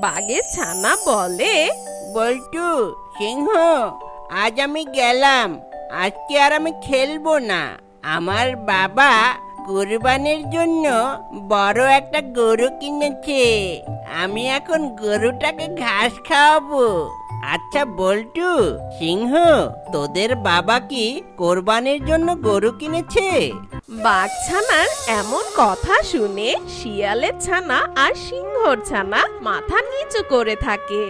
বাঘের ছানা বলে, বল্টু, সিংহ, আজ আমি গেলাম। আজকে আর আমি খেলবো না। আমার বাবা কুরবানির জন্য বড় একটা গরু কিনেছে। আমি এখন গরুটাকে ঘাস খাওয়াবো। আচ্ছা বল্টু, সিংহ, তোদের বাবা কি কোরবানির জন্য গরু কিনেছে? বাঘছানার এমন কথা শুনে শিয়ালের ছানা আর সিংহর ছানা মাথা নিচু করে থাকে।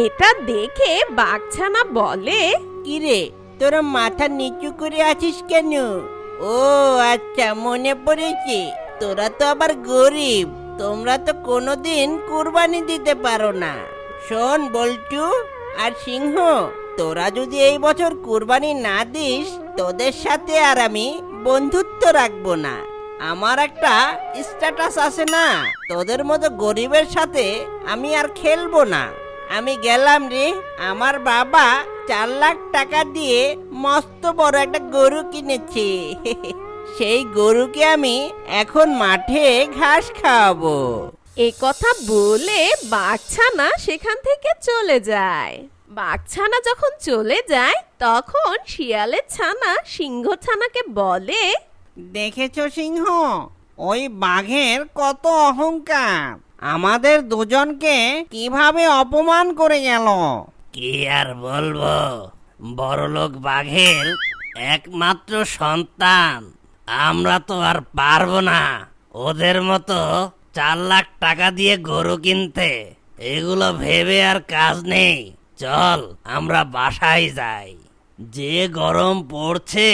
এটা দেখে বাঘছানা বলে, কিরে, তোরা মাথা নিচু করে আছিস কেন? ও আচ্ছা, মনে পড়েছে, তোরা তো আবার গরিব। তোমরা তো কোনোদিন কুরবানি দিতে পারো না। শোন বল্টু আর সিংহ, তোরা যদি এই বছর কুরবানি না দিস, তোদের সাথে আর আমি বন্ধুত্ব রাখবো না। আমার একটা স্ট্যাটাস আছে না, তোদের মতো গরিবের সাথে আমি আর খেলবো না। আমি গেলাম রে। আমার বাবা 4 লাখ টাকা দিয়ে মস্ত বড় একটা গরু কিনেছে। সেই গরুকে আমি এখন মাঠে ঘাস খাওয়াবো। এ কথা বলে বাঘছানা সেখান থেকে চলে যায়। বাঘছানা যখন চলে যায় তখন শিয়ালের ছানা সিংহ ছানাকে বলে, দেখেছো সিংহ, ওই বাঘের কত অহংকার, আমাদের দুজনকে কিভাবে অপমান করে গেল। কি আর বলবো, বড়লোক বাঘের একমাত্র সন্তান। আমরা তো আর পারবো না ওদের মতো 4 লাখ টাকা দিয়ে গরু কিনতে। এগুলো ভেবে আর কাজ নেই। চল আমরা বাসায় যাই। যে গরম পড়ছে,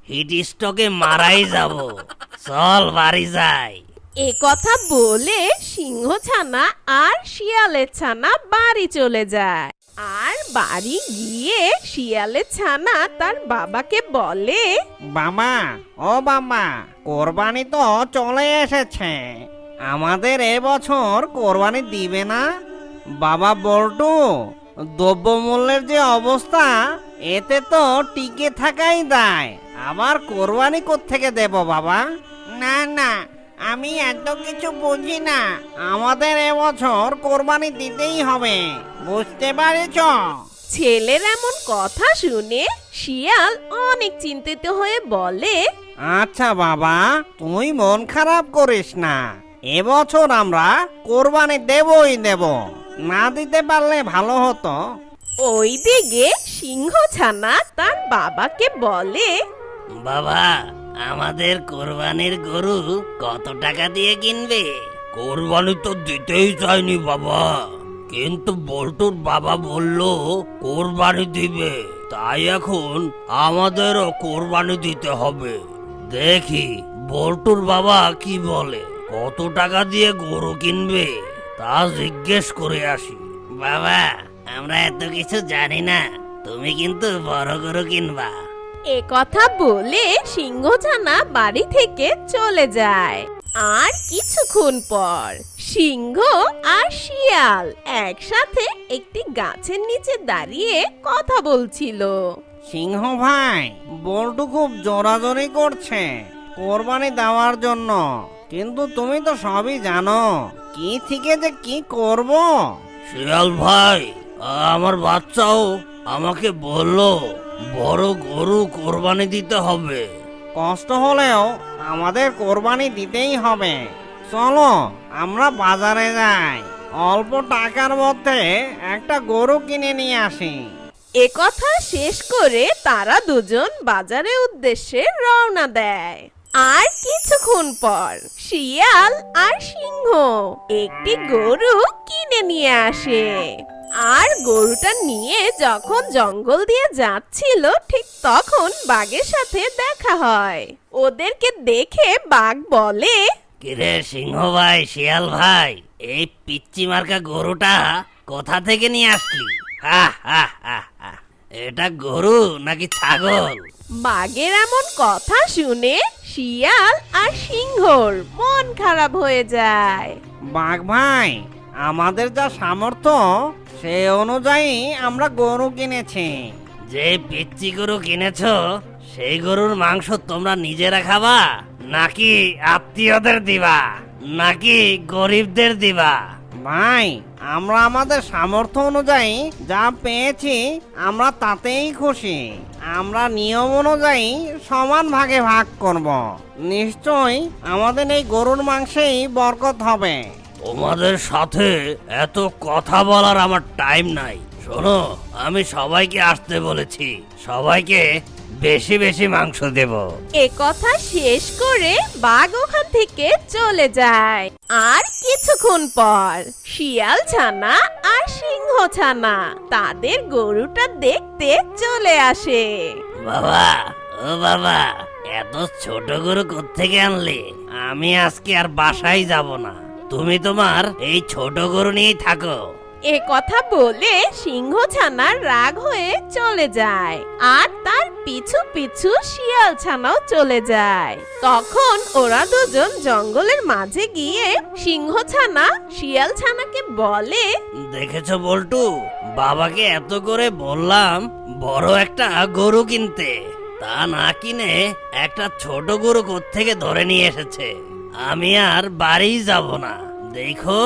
হিট স্ট্রোকে মারাই যাব। চল বাড়ি যাই। এ কথা বলে সিংহ ছানা আর শিয়ালের ছানা বাড়ি চলে যায়। আর বাড়ি গিয়ে শিয়ালের ছানা তার বাবাকে বলে, বাবা, ও বাবা, কোরবানি তো চলে এসেছে। আমাদের এবছর কোরবানি দিবে না? বাবা বল্টু, দ্রব্যমূল্যের যে অবস্থা, এতে তো টিকে থাকাই দায়। আবার কোরবানি কোত্থেকে দেব বাবা? না না, আমি এত কিছু বুঝি না। আমাদের এবছর কোরবানি দিতেই হবে, বুঝতে পারছ? ছেলের এমন কথা শুনে শিয়াল অনেক চিন্তিত হয়ে বলে, আচ্ছা বাবা, তুই মন খারাপ করিস না। এবছর আমরা কোরবানি দেবই দেব। না দিতে পারলে ভালো হতো। ওইদিকে সিংহ ছানা তার বাবাকে বলে, বাবা, আমাদের কোরবানির গরু কত টাকা দিয়ে কিনবে? কোরবানি তো দিতেই চাইনি বাবা, কিন্তু বল্টুর বাবা বলল কোরবানি দিবে, তাই এখন আমাদেরও কোরবানি দিতে হবে। দেখি বল্টুর বাবা কি বলে। কত টাকা দিয়ে গরু কিনবে তা জিজ্ঞেস করে আসি। বাবা, আমরা এত কিছু জানি না, তুমি কিন্তু বড় গরু কিনবা। এ কথা বলে সিংহ ছানা বাড়ি থেকে চলে যায়। আর কিছুক্ষণ পর সিংহ আর শিয়াল একসাথে একটি গাছের নিচে দাঁড়িয়ে কথা বলছিল। সিংহ ভাই, বল্টু খুব জোরাজোরি করছে কোরবানি দেওয়ার জন্য, কিন্তু তুমি তো সবই জানো কি থেকে যে কি করব। শিয়াল ভাই, আমার বাচ্চাও আমাকে বলল বড় গরু কোরবানি দিতে হবে। কষ্ট হলেও আমাদের কোরবানি দিতেই হবে। চলো আমরা বাজারে যাই, অল্প টাকার মধ্যে একটা গরু কিনে নিয়ে আসি। এ কথা শেষ করে তারা দুজন বাজারের উদ্দেশ্যে রওনা দেয়। আর কিছুক্ষণ পর শিয়াল আর সিংহ একটি গরু কিনে নিয়ে আসে। আর গরুটা নিয়ে যখন জঙ্গল দিয়ে যাচ্ছিল, ঠিক তখন বাঘের সাথে দেখা হয়। ওদেরকে দেখে বাঘ বলে, কিরে সিংহ ভাই, শিয়াল ভাই, এই পিচ্চি মার্কা গরুটা কোথা থেকে নিয়ে আসলি? হা হা হা হা, এটা গরু নাকি ছাগল? বাঘের এমন কথা শুনে শিয়াল আর সিংহর মন খারাপ হয়ে যায়। বাঘ ভাই, আমাদের যা সামর্থ্য সে অনুযায়ী আমরা গরু কিনেছি। যে পিচ্চি গরু কিনেছো, সেই গরুর মাংস তোমরা নিজেরা খাবা নাকি আত্মীয়দের দিবা নাকি গরিবদের দিবা? ভাই, আমরা আমাদের সামর্থ্য অনুযায়ী যা পেয়েছি আমরা তাতেই খুশি। আমরা নিয়ম অনুযায়ী সমান ভাগে ভাগ করব। নিশ্চয়ই আমাদের এই গরুর মাংসেই বরকত হবে। তোমাদের সাথে এত কথা বলার আমার টাইম নাই। শোনো, আমি সবাইকে আসতে বলেছি, সবাইকে বেশি বেশি মাংস দেব। এ কথা শেষ করে বাঘ ওখান থেকে চলে যায়। আর কিছুক্ষণ পর শিয়াল ছানা আর সিংহ ছানা তাদের গরুটা দেখতে চলে আসে। বাবা, ও বাবা, এত ছোট গরু কোত্থেকে আনলে? আমি আজকে আর বাসায় যাব না, তুমি তোমার এই ছোট গরু নিয়েই থাকো। এ কথা বলে সিংহ ছানা রাগ হয়ে চলে যায় আর তার পিছু পিছু শিয়াল ছানাও চলে যায়। তখন ওরা দুজন জঙ্গলের মাঝে গিয়ে সিংহ ছানা শিয়াল ছানাকে বলে, দেখেছো বল্টু, বাবাকে এত করে বললাম বড় একটা গরু কিনতে, তা না কিনে একটা ছোট গরু কোত্থেকে ধরে নিয়ে এসেছে। আমি আর বাড়ি যাব না। দেখো,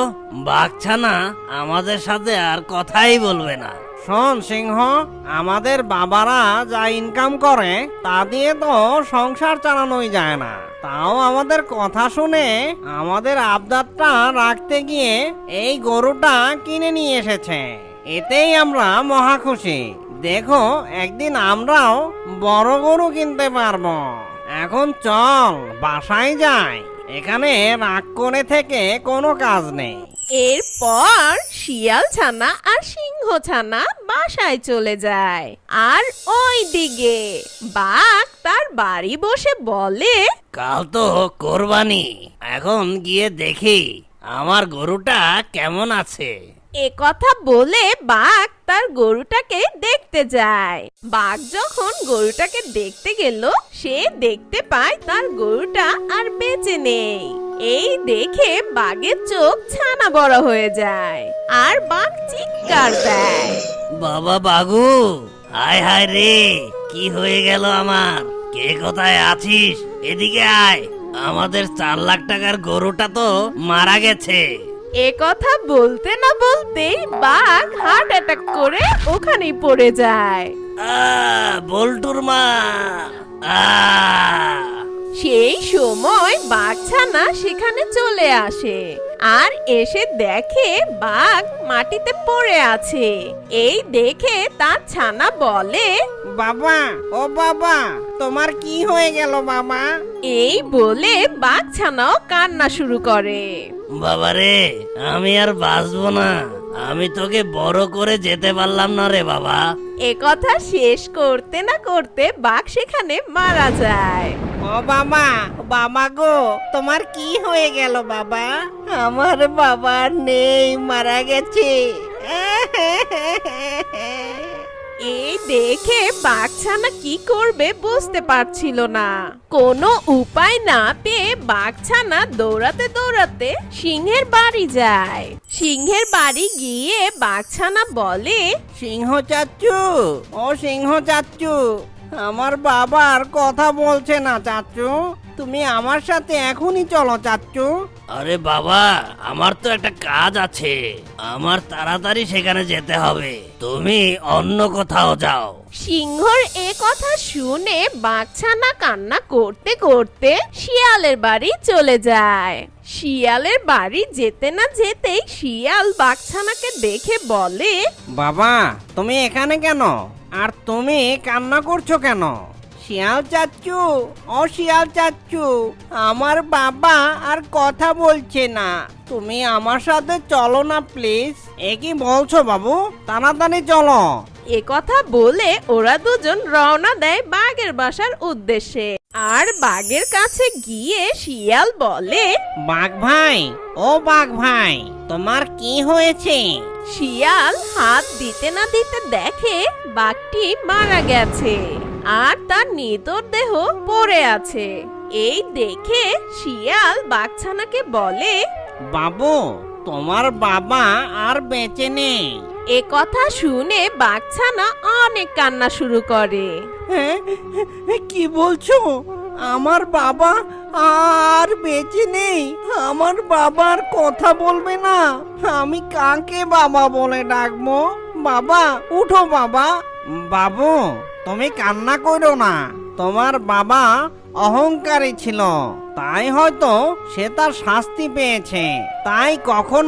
বাঘছানা আমাদের সাথে আর কথাই বলবে না। শোন সিংহ, আমাদের বাবারা যা ইনকাম করে তা দিয়ে তো সংসার চালানোই যায় না। তাও আমাদের কথা শুনে আমাদের আবদারটা রাখতে গিয়ে এই গরুটা কিনে নিয়ে এসেছে। এতেই আমরা মহা খুশি। দেখো, একদিন আমরাও বড় গরু কিনতে পারবো। এখন চল বাসায় যাই, এখানে রাগ করে থেকে কোনো কাজ নেই। এরপর শিয়াল ছানা আর সিংহ ছানা বাসায় চলে যায়। আর ওই দিকে বাঘ তার বাড়ি বসে বলে, কাল তো কোরবানি, এখন গিয়ে দেখি আমার গরুটা কেমন আছে। এ কথা বলে বাঘ তার গরুটাকে দেখতে যায়। বাঘ যখন গরুটাকে দেখতে গেল, সে দেখতে পায় তার গরুটা আর বেঁচে নেই। এই দেখে বাঘের চোখ ছানা বড় হয়ে যায় আর বাঘ চিৎকার দেয়, বাবা বাঘু, হায় হায় রে, কি হয়ে গেল আমার? কে কোথায় আছিস? এদিকে আয়, আমাদের 4 লাখ টাকার গরুটা তো মারা গেছে। এ কথা বলতে না বলতেই বাঘ হার্ট অ্যাটাক করে ওখানেই পড়ে যায়। বল্টুর মা! সেই সময় বাঘছানা সেখানে চলে আসে আর এসে দেখে বাঘ মাটিতে পড়ে আছে। এই দেখে তার ছানা বলে, বাবা, ও বাবা, তোমার কি হয়ে গেল বাবা? এই বলে বাঘছানাও কান্না শুরু করে। বাবারে, আমি আর বাঁচবো না, আমি তোকে বড় করে যেতে পারলাম না রে বাবা। এ কথা শেষ করতে না করতে বাঘ সেখানে মারা যায়। ও বাবা, বাবা গো, তোমার কি হয়ে গেল বাবা? আমার বাবা নেই, মারা গেছে। এই দেখে বাঘছানা কি করবে বুঝতে পারছিল না। কোনো উপায় না পেয়ে বাঘছানা দৌড়াতে দৌড়াতে সিংহের বাড়ি যায়। সিংহের বাড়ি গিয়ে বাঘছানা বলে, সিংহ চাচ্চু, ও সিংহ চাচ্চু, আমার বাবার কথা বলছে না চাচ্চু, তুমি আমার সাথে এখনই চলো চাচ্চু। আরে বাবা, আমার তো একটা কাজ আছে, আমার তাড়াতাড়ি সেখানে যেতে হবে, তুমি অন্য কোথাও যাও। সিংহর এ কথা শুনে বাঘছানা কান্না করতে করতে শিয়ালের বাড়ি চলে যায়। শিয়ালের বাড়ি যেতে না যেতেই শিয়াল বাঘছানাকে দেখে বলে, বাবা, তুমি এখানে কেন? আর তুমি কান্না করছো কেন? শিয়াল চাচ্চু, ও শিয়াল চাচ্চু, আমার বাবা আর কথা বলছে না, তুমি আমার সাথে চলো না প্লিজ। এ কি বলছো বাবু? তাড়াতাড়ি চলো। এ কথা বলে ওরা দুজন রওনা দেয় বাঘের বাসার উদ্দেশ্যে। আর বাঘের কাছে গিয়ে শিয়াল বলে, বাঘ ভাই, ও বাঘ ভাই, তোমার কি হয়েছে? শিয়াল হাত দিতে না দিতে দেখে বাঘটি মারা গেছে আর তার নিতর দেহ পড়ে আছে। এই দেখে শিয়াল বাঘছানাকে বলে, বাবু, তোমার বাবা আর বেঁচে নেই। এ কথা শুনে বাঘছানা অনেক কান্না শুরু করে। কি বলছো? আমার বাবা আর বেঁচে নেই, আমার বাবার কথা বলবে না, আমি কাকে বাবা বলে ডাকবো? বাবা উঠো বাবা। বাবু তুমি কান্না করো না, তোমার বাবা অহংকারী ছিল, তাই হয়তো সে তার শাস্তি পেয়েছে, তাই কখনো